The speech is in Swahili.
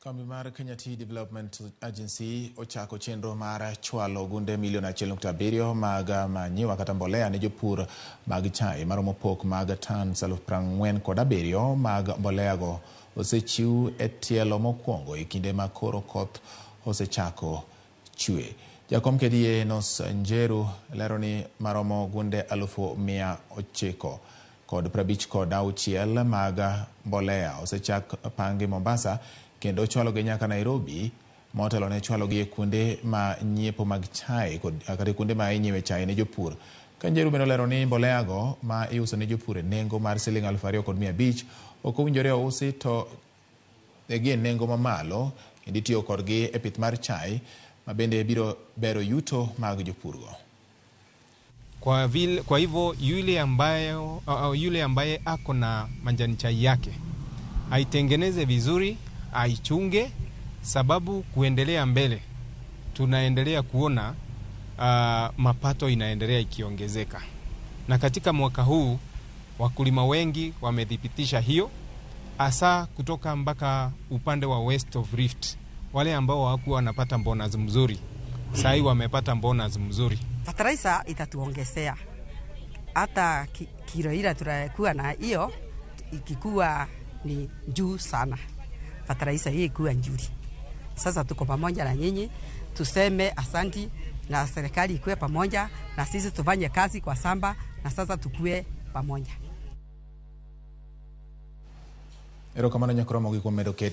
Kambi mar Kenya Tea Development Agency ochako chenro mar chwalo gunde milion 1.7 mag manyiwa kata mbolea ne jopur mag chai maromo pok mag tons 47,000 mag mbolea go osechiw e tielo mokwongo e kinde ma koro koth osechako chue. Jakom KDA Enos Njeru lero ni maromo gunde 950 mag mbolea osechak pangi Mombasa kendo chwalo gi nyaka Nairobi, motelo ne chwalo gi kuonde ma nyiepo mag chai kata kuonde ma inyiewe chai ne jopur. Kanjeru bende lero ni mbolea go ma iuso ne jopur nengo mar siling 2,500 ok owinjore usi to gie nengo mamalo kendo itiyo kodgi e pith mar chai ma bende biro bero yuto mag jopur go. Kwa hivyo yule ambaye ako na majani chai yake aitengeneze vizuri, aichunge, sababu kuendelea mbele tunaendelea kuona mapato inaendelea ikiongezeka. Na katika mwaka huu wakulima wengi wamedhibitisha hiyo, hasa kutoka mpaka upande wa West of Rift. Wale ambao hawakuwa wanapata bonus mzuri sasa wamepata bonus mzuri. Fertilizer itatuongezea hata kilo ile tutakuwa na hiyo ikikuwa ni juu sana. Fertilizer hii ikuwa nzuri. Sasa tuko pamoja na nyinyi, tuseme asanti, na serikali ikuwe pamoja na sisi tufanye kazi kwa samba, na sasa tukue pamoja. Erokamano nyakoromo gi kuom medo